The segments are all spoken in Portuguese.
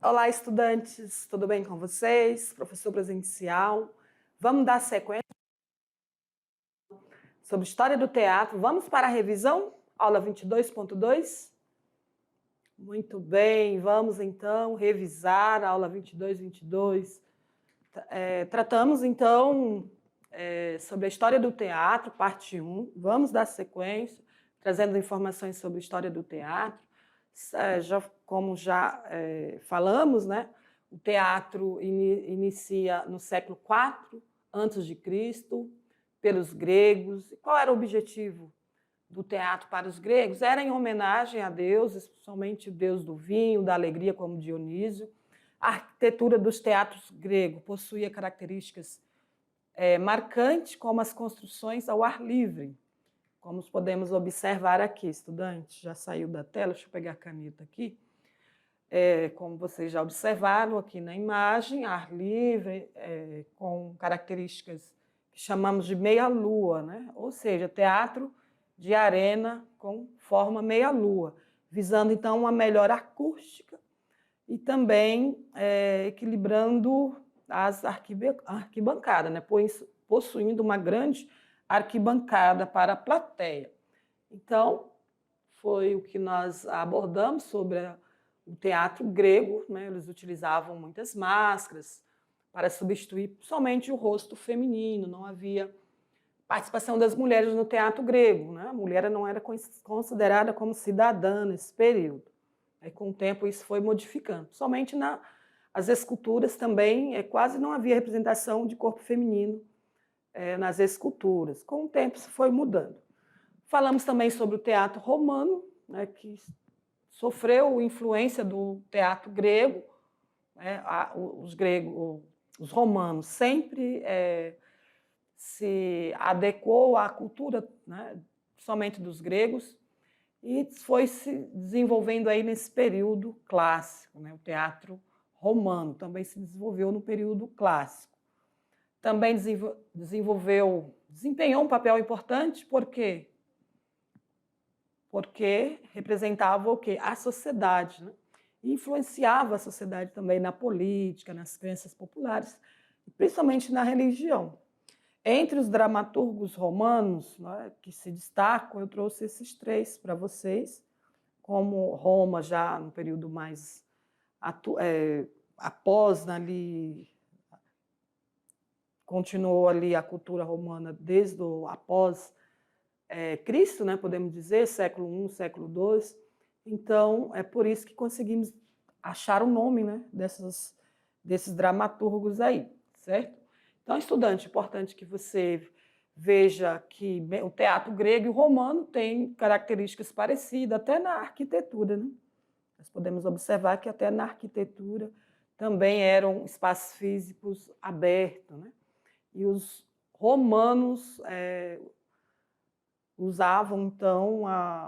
Olá, estudantes, tudo bem com vocês? Professor presencial. Vamos dar sequência sobre história do teatro. Vamos para a revisão? Aula 22.2? Muito bem, vamos então revisar a aula 22. Tratamos então sobre a história do teatro, parte 1. Vamos dar sequência, trazendo informações sobre a história do teatro. Como já falamos, né? O teatro inicia no século IV a.C., pelos gregos. E qual era o objetivo do teatro para os gregos? Era em homenagem a Deus, especialmente o deus do vinho, da alegria, como Dionísio. A arquitetura dos teatros gregos possuía características marcantes, como as construções ao ar livre, como podemos observar aqui, estudante. Já saiu da tela, deixa eu pegar a caneta aqui. Como vocês já observaram aqui na imagem, ar livre, com características que chamamos de meia-lua, né? Ou seja, teatro de arena com forma meia-lua, visando então uma melhor acústica e também equilibrando as arquibancadas, né? Possuindo uma grande arquibancada para a plateia. Então, foi o que nós abordamos sobre o teatro grego, né? Eles utilizavam muitas máscaras para substituir somente o rosto feminino, não havia participação das mulheres no teatro grego, né? A mulher não era considerada como cidadã nesse período. Aí, com o tempo, isso foi modificando. Somente nas esculturas também, quase não havia representação de corpo feminino nas esculturas. Com o tempo, isso foi mudando. Falamos também sobre o teatro romano, né, que sofreu influência do teatro grego. Né? Os romanos sempre se adequou à cultura, né, somente dos gregos, e foi se desenvolvendo aí nesse período clássico, né? O teatro romano também se desenvolveu no período clássico. Também desempenhou um papel importante, por quê? Porque representava o quê? A sociedade, né? E influenciava a sociedade também na política, nas crenças populares, principalmente na religião. Entre os dramaturgos romanos, né, que se destacam, eu trouxe esses três para vocês, como Roma já no período mais após ali, continuou ali a cultura romana desde após Cristo, né, podemos dizer, século I, século II. Então, é por isso que conseguimos achar o nome, né, desses dramaturgos aí, certo? Então, estudante, é importante que você veja que o teatro grego e o romano têm características parecidas, até na arquitetura, né? Nós podemos observar que até na arquitetura também eram espaços físicos abertos, né? E os romanos usavam, então,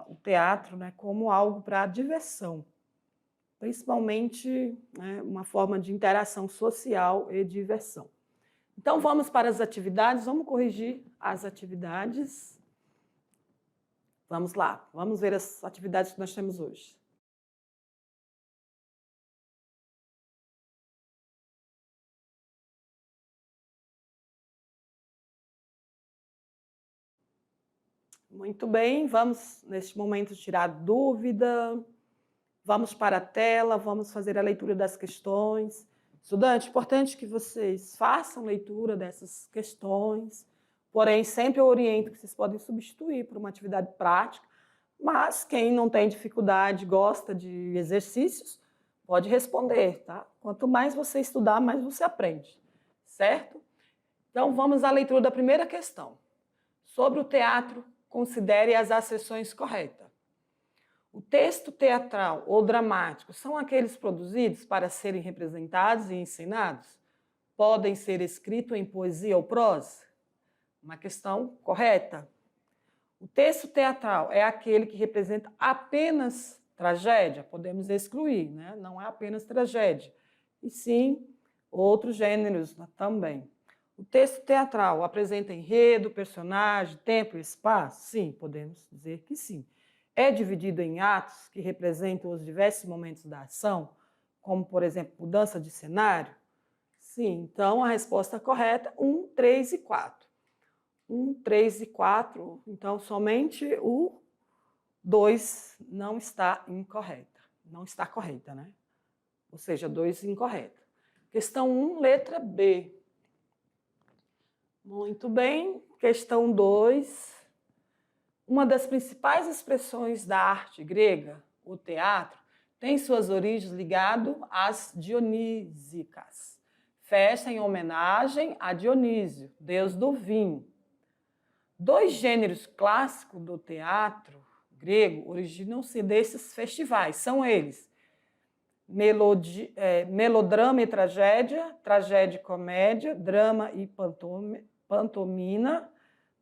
o teatro, né, como algo para diversão, principalmente, né, uma forma de interação social e diversão. Então, vamos para as atividades, vamos corrigir as atividades. Vamos lá, vamos ver as atividades que nós temos hoje. Muito bem, vamos, neste momento, tirar dúvida. Vamos para a tela, vamos fazer a leitura das questões. Estudante, importante que vocês façam leitura dessas questões, porém, sempre eu oriento que vocês podem substituir por uma atividade prática, mas quem não tem dificuldade, gosta de exercícios, pode responder, tá? Quanto mais você estudar, mais você aprende, certo? Então, vamos à leitura da primeira questão. Sobre o teatro, considere as acessões corretas. O texto teatral ou dramático são aqueles produzidos para serem representados e ensinados? Podem ser escritos em poesia ou prosa? Uma questão correta. O texto teatral é aquele que representa apenas tragédia? Podemos excluir, né? Não é apenas tragédia, e sim outros gêneros também. O texto teatral apresenta enredo, personagem, tempo e espaço? Sim, podemos dizer que sim. É dividido em atos que representam os diversos momentos da ação? como, por exemplo, mudança de cenário? Sim, então a resposta correta, 1, 3 e 4. 1, 3 e 4, então somente o 2 não está incorreta. Não está correta, né? Ou seja, 2 incorreta. Questão 1, letra B. Muito bem. Questão 2. Uma das principais expressões da arte grega, o teatro, tem suas origens ligado às dionísicas. Festa em homenagem a Dionísio, deus do vinho. 2 gêneros clássicos do teatro grego originam-se desses festivais. São eles: melodrama e tragédia, tragédia e comédia, drama e pantomina,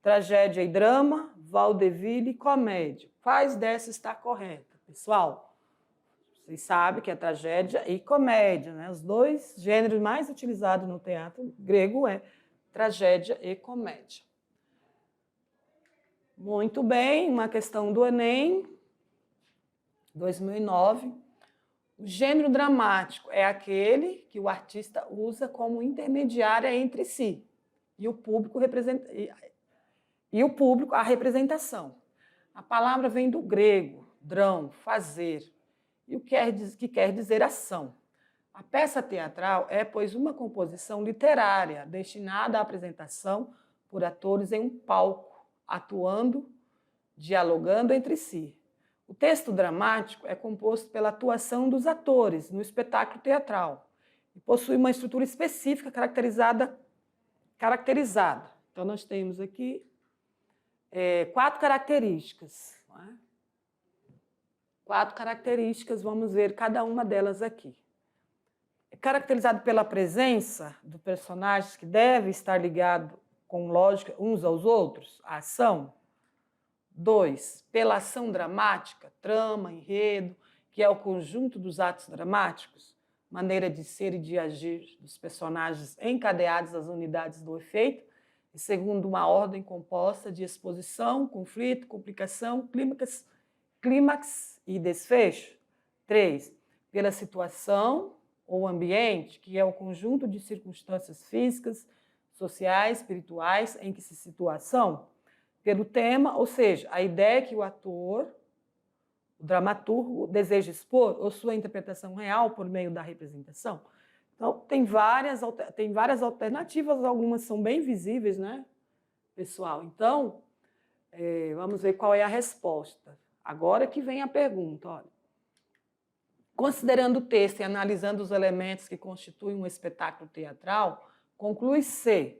tragédia e drama, vaudeville e comédia. Quais dessas está correta, pessoal? Vocês sabem que é tragédia e comédia, né? Os 2 gêneros mais utilizados no teatro grego é tragédia e comédia. Muito bem, uma questão do Enem, 2009. O gênero dramático é aquele que o artista usa como intermediária entre si e o público, a representação. A palavra vem do grego, drão, fazer, e o que quer dizer ação. A peça teatral é, pois, uma composição literária destinada à apresentação por atores em um palco, atuando, dialogando entre si. O texto dramático é composto pela atuação dos atores no espetáculo teatral e possui uma estrutura específica caracterizada. Então, nós temos aqui 4 características. Não é? 4 características, vamos ver cada uma delas aqui. É caracterizado pela presença dos personagens que devem estar ligados com lógica uns aos outros, a ação. 2, pela ação dramática, trama, enredo, que é o conjunto dos atos dramáticos, maneira de ser e de agir dos personagens encadeados às unidades do efeito, e segundo uma ordem composta de exposição, conflito, complicação, clímax e desfecho. 3, pela situação ou ambiente, que é o conjunto de circunstâncias físicas, sociais, espirituais em que se situa a ação. Pelo tema, ou seja, a ideia que o ator, o dramaturgo, deseja expor, ou sua interpretação real por meio da representação. Então, tem várias alternativas, algumas são bem visíveis, né, pessoal? Então, vamos ver qual é a resposta. Agora que vem a pergunta, olha. Considerando o texto e analisando os elementos que constituem um espetáculo teatral, conclui-se.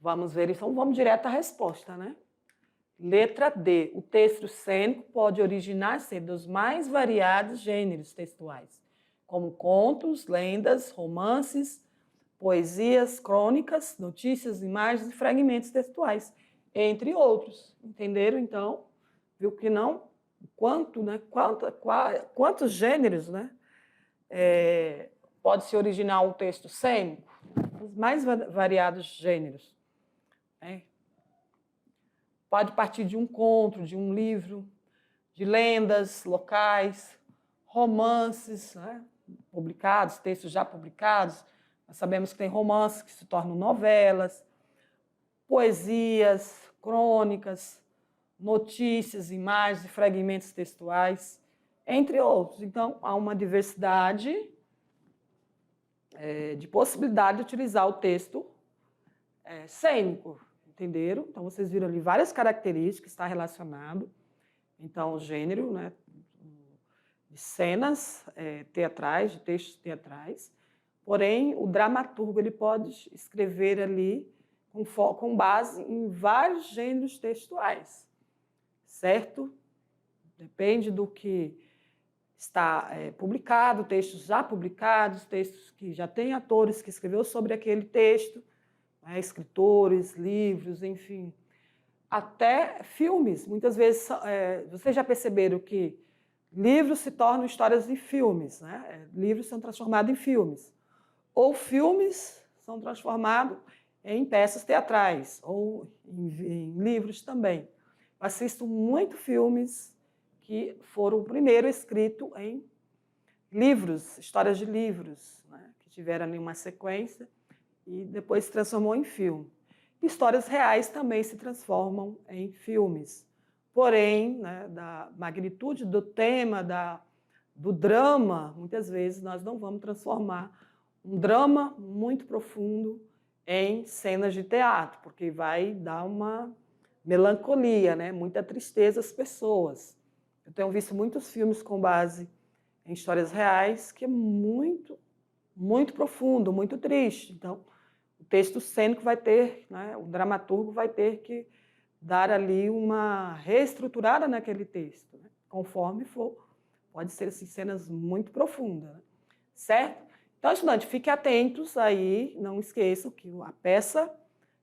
Vamos ver, então vamos direto à resposta, né? Letra D. O texto cênico pode originar-se dos mais variados gêneros textuais, como contos, lendas, romances, poesias, crônicas, notícias, imagens e fragmentos textuais, entre outros. Entenderam, então? Viu que não? Quantos gêneros, né? Pode se originar um texto cênico? Os mais variados gêneros. Pode partir de um conto, de um livro, de lendas locais, romances, né, publicados, textos já publicados. Nós sabemos que tem romances que se tornam novelas, poesias, crônicas, notícias, imagens e fragmentos textuais, entre outros. Então, há uma diversidade de possibilidade de utilizar o texto cênico. Entenderam? Então, vocês viram ali várias características, está relacionado. Então, o gênero, né, de cenas teatrais, de textos teatrais. Porém, o dramaturgo ele pode escrever ali com base em vários gêneros textuais, certo? Depende do que está publicado, textos já publicados, textos que já tem atores que escreveu sobre aquele texto, escritores, livros, enfim, até filmes. Muitas vezes, vocês já perceberam que livros se tornam histórias em filmes, né? Livros são transformados em filmes, ou filmes são transformados em peças teatrais, ou em livros também. Eu assisto muito filmes que foram o primeiro escrito em livros, histórias de livros, né, que tiveram ali uma sequência e depois se transformou em filme. Histórias reais também se transformam em filmes. Porém, né, da magnitude do tema, do drama, muitas vezes nós não vamos transformar um drama muito profundo em cenas de teatro, porque vai dar uma melancolia, né, muita tristeza às pessoas. Eu tenho visto muitos filmes com base em histórias reais que é muito, muito profundo, muito triste. Então, o texto cênico vai ter, né, o dramaturgo vai ter que dar ali uma reestruturada naquele texto, né, conforme for. Pode ser assim, cenas muito profundas, né, certo? Então, estudante, fiquem atentos aí, não esqueçam que a peça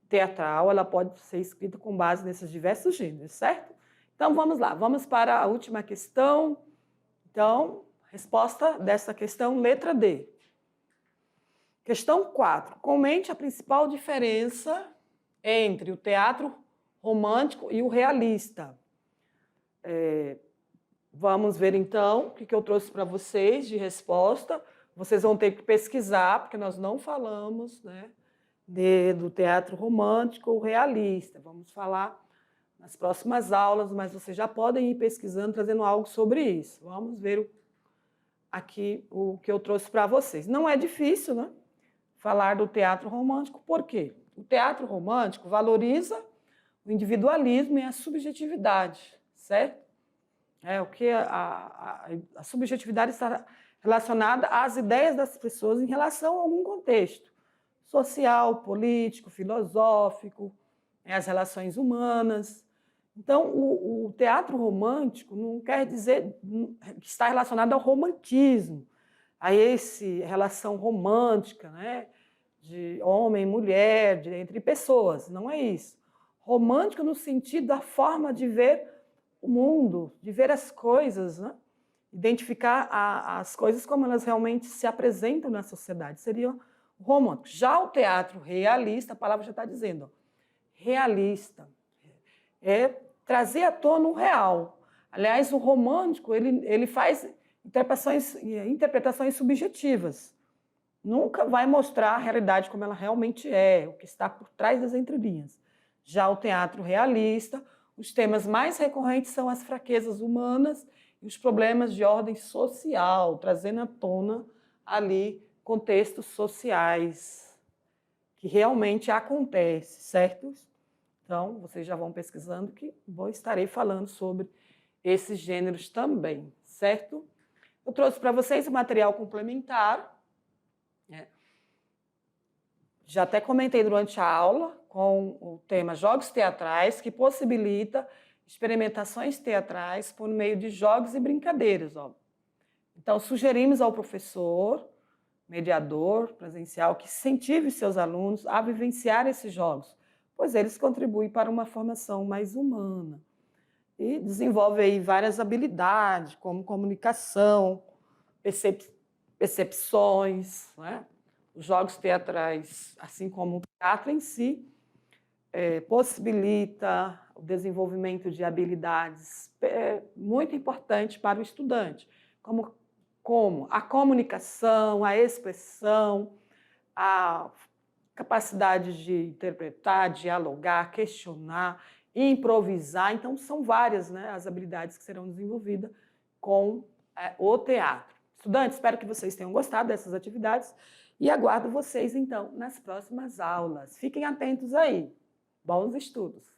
teatral ela pode ser escrita com base nesses diversos gêneros, certo? Então, vamos lá, vamos para a última questão. Então, resposta dessa questão, letra D. Questão 4. Comente a principal diferença entre o teatro romântico e o realista. Vamos ver, então, o que eu trouxe para vocês de resposta. Vocês vão ter que pesquisar, porque nós não falamos, né, do teatro romântico ou realista. Vamos falar nas próximas aulas, mas vocês já podem ir pesquisando, trazendo algo sobre isso. Vamos ver aqui o que eu trouxe para vocês. Não é difícil, né, falar do teatro romântico, por quê? O teatro romântico valoriza o individualismo e a subjetividade, certo? O que a subjetividade está relacionada às ideias das pessoas em relação a algum contexto social, político, filosófico, as relações humanas. Então, o teatro romântico não quer dizer que está relacionado ao romantismo, a essa relação romântica, né, de homem e mulher, entre pessoas. Não é isso. Romântico no sentido da forma de ver o mundo, de ver as coisas, né? Identificar as coisas como elas realmente se apresentam na sociedade. Seria o romântico. Já o teatro realista, a palavra já está dizendo, realista, é trazer à tona o real. Aliás, o romântico ele faz interpretações subjetivas. Nunca vai mostrar a realidade como ela realmente é, o que está por trás das entrelinhas. Já o teatro realista, os temas mais recorrentes são as fraquezas humanas e os problemas de ordem social, trazendo à tona ali contextos sociais que realmente acontecem, certo? Então, vocês já vão pesquisando que estarei falando sobre esses gêneros também, certo? Eu trouxe para vocês o material complementar. Já até comentei durante a aula com o tema Jogos Teatrais, que possibilita experimentações teatrais por meio de jogos e brincadeiras. Ó. Então, sugerimos ao professor, mediador presencial, que incentive seus alunos a vivenciar esses jogos, pois eles contribuem para uma formação mais humana. E desenvolve aí várias habilidades, como comunicação, percepções, né? Os jogos teatrais, assim como o teatro em si, possibilita o desenvolvimento de habilidades muito importantes para o estudante, como a comunicação, a expressão, a capacidade de interpretar, dialogar, questionar, improvisar. Então, são várias, né, as habilidades que serão desenvolvidas com o teatro. Estudantes, espero que vocês tenham gostado dessas atividades e aguardo vocês, então, nas próximas aulas. Fiquem atentos aí. Bons estudos!